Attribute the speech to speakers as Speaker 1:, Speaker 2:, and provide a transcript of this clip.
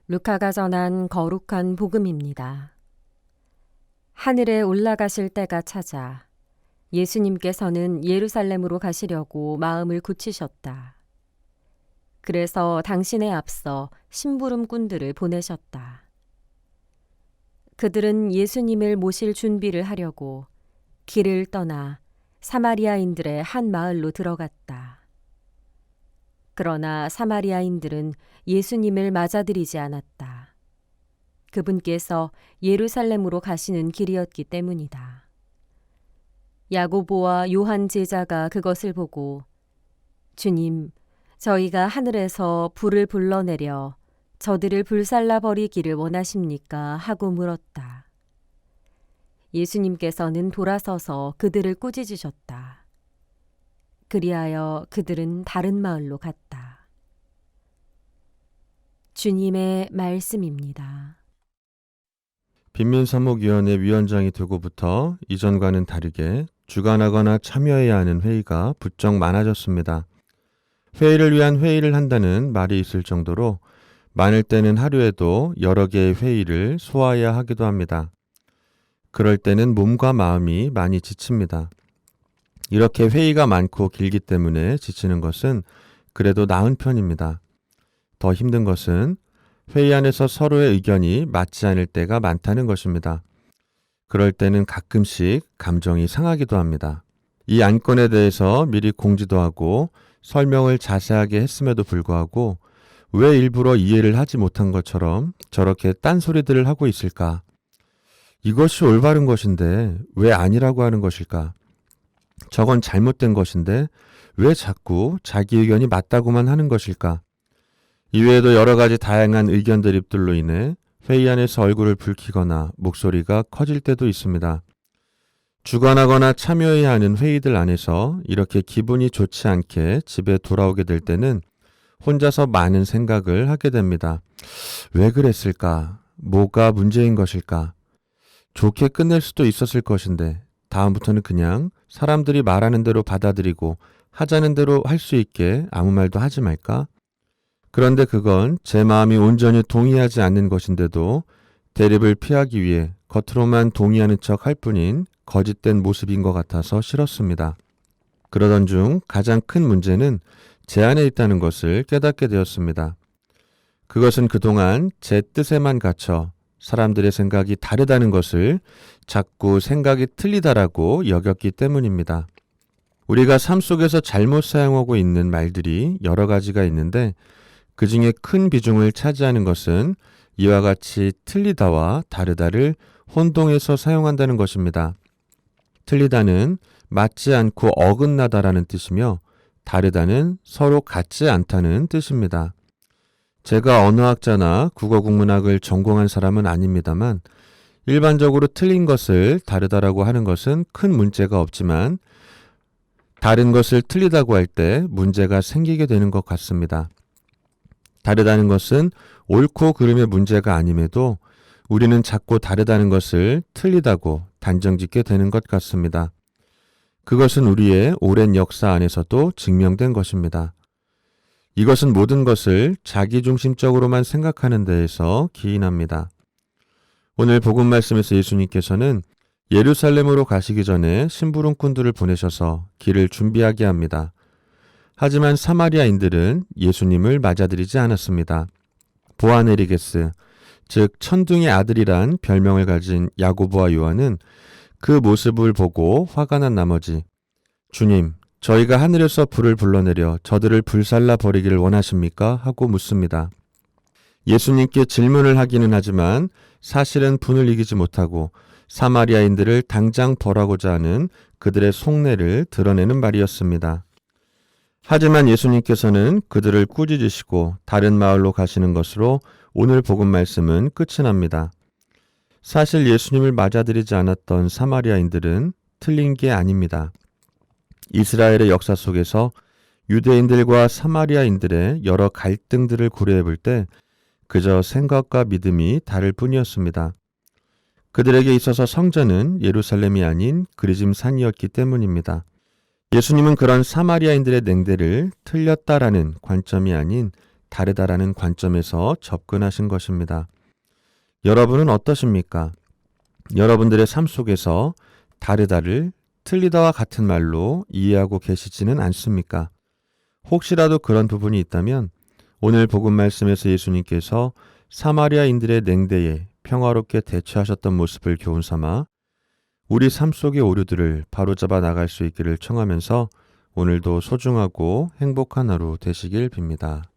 Speaker 1: 루카가 전한 거룩한 복음입니다. 하늘에 올라가실 때가 찾아 예수님께서는 예루살렘으로 가시려고 마음을 굳히셨다. 그래서 당신에 앞서 심부름꾼들을 보내셨다. 그들은 예수님을 모실 준비를 하려고 길을 떠나 사마리아인들의 한 마을로 들어갔다. 그러나 사마리아인들은 예수님을 맞아들이지 않았다. 그분께서 예루살렘으로 가시는 길이었기 때문이다. 야고보와 요한 제자가 그것을 보고 주님, 저희가 하늘에서 불을 불러내려 저들을 불살라 버리기를 원하십니까? 하고 물었다. 예수님께서는 돌아서서 그들을 꾸짖으셨다. 그리하여 그들은 다른 마을로 갔다. 주님의 말씀입니다.
Speaker 2: 빈민사목위원회 위원장이 되고부터 이전과는 다르게 주관하거나 참여해야 하는 회의가 부쩍 많아졌습니다. 회의를 위한 회의를 한다는 말이 있을 정도로 많을 때는 하루에도 여러 개의 회의를 소화해야 하기도 합니다. 그럴 때는 몸과 마음이 많이 지칩니다. 이렇게 회의가 많고 길기 때문에 지치는 것은 그래도 나은 편입니다. 더 힘든 것은 회의 안에서 서로의 의견이 맞지 않을 때가 많다는 것입니다. 그럴 때는 가끔씩 감정이 상하기도 합니다. 이 안건에 대해서 미리 공지도 하고 설명을 자세하게 했음에도 불구하고 왜 일부러 이해를 하지 못한 것처럼 저렇게 딴소리들을 하고 있을까? 이것이 올바른 것인데 왜 아니라고 하는 것일까? 저건 잘못된 것인데 왜 자꾸 자기 의견이 맞다고만 하는 것일까? 이외에도 여러 가지 다양한 의견 대립들로 인해 회의 안에서 얼굴을 붉히거나 목소리가 커질 때도 있습니다. 주관하거나 참여해야 하는 회의들 안에서 이렇게 기분이 좋지 않게 집에 돌아오게 될 때는 혼자서 많은 생각을 하게 됩니다. 왜 그랬을까? 뭐가 문제인 것일까? 좋게 끝낼 수도 있었을 것인데 다음부터는 그냥 사람들이 말하는 대로 받아들이고 하자는 대로 할 수 있게 아무 말도 하지 말까? 그런데 그건 제 마음이 온전히 동의하지 않는 것인데도 대립을 피하기 위해 겉으로만 동의하는 척 할 뿐인 거짓된 모습인 것 같아서 싫었습니다. 그러던 중 가장 큰 문제는 제 안에 있다는 것을 깨닫게 되었습니다. 그것은 그동안 제 뜻에만 갇혀 사람들의 생각이 다르다는 것을 자꾸 생각이 틀리다라고 여겼기 때문입니다. 우리가 삶 속에서 잘못 사용하고 있는 말들이 여러 가지가 있는데 그 중에 큰 비중을 차지하는 것은 이와 같이 틀리다와 다르다를 혼동해서 사용한다는 것입니다. 틀리다는 맞지 않고 어긋나다라는 뜻이며 다르다는 서로 같지 않다는 뜻입니다. 제가 언어학자나 국어국문학을 전공한 사람은 아닙니다만 일반적으로 틀린 것을 다르다라고 하는 것은 큰 문제가 없지만 다른 것을 틀리다고 할 때 문제가 생기게 되는 것 같습니다. 다르다는 것은 옳고 그름의 문제가 아님에도 우리는 자꾸 다르다는 것을 틀리다고 단정짓게 되는 것 같습니다. 그것은 우리의 오랜 역사 안에서도 증명된 것입니다. 이것은 모든 것을 자기중심적으로만 생각하는 데에서 기인합니다. 오늘 복음 말씀에서 예수님께서는 예루살렘으로 가시기 전에 심부름꾼들을 보내셔서 길을 준비하게 합니다. 하지만 사마리아인들은 예수님을 맞아들이지 않았습니다. 보아네리게스, 즉 천둥의 아들이란 별명을 가진 야고보와 요한은 그 모습을 보고 화가 난 나머지 주님, 저희가 하늘에서 불을 불러내려 저들을 불살라 버리기를 원하십니까? 하고 묻습니다. 예수님께 질문을 하기는 하지만 사실은 분을 이기지 못하고 사마리아인들을 당장 벌하고자 하는 그들의 속내를 드러내는 말이었습니다. 하지만 예수님께서는 그들을 꾸짖으시고 다른 마을로 가시는 것으로 오늘 복음 말씀은 끝이 납니다. 사실 예수님을 맞아들이지 않았던 사마리아인들은 틀린 게 아닙니다. 이스라엘의 역사 속에서 유대인들과 사마리아인들의 여러 갈등들을 고려해 볼 때 그저 생각과 믿음이 다를 뿐이었습니다. 그들에게 있어서 성전은 예루살렘이 아닌 그리즘 산이었기 때문입니다. 예수님은 그런 사마리아인들의 냉대를 틀렸다라는 관점이 아닌 다르다라는 관점에서 접근하신 것입니다. 여러분은 어떠십니까? 여러분들의 삶 속에서 다르다를 틀리다와 같은 말로 이해하고 계시지는 않습니까? 혹시라도 그런 부분이 있다면 오늘 복음 말씀에서 예수님께서 사마리아인들의 냉대에 평화롭게 대처하셨던 모습을 교훈 삼아 우리 삶 속의 오류들을 바로잡아 나갈 수 있기를 청하면서 오늘도 소중하고 행복한 하루 되시길 빕니다.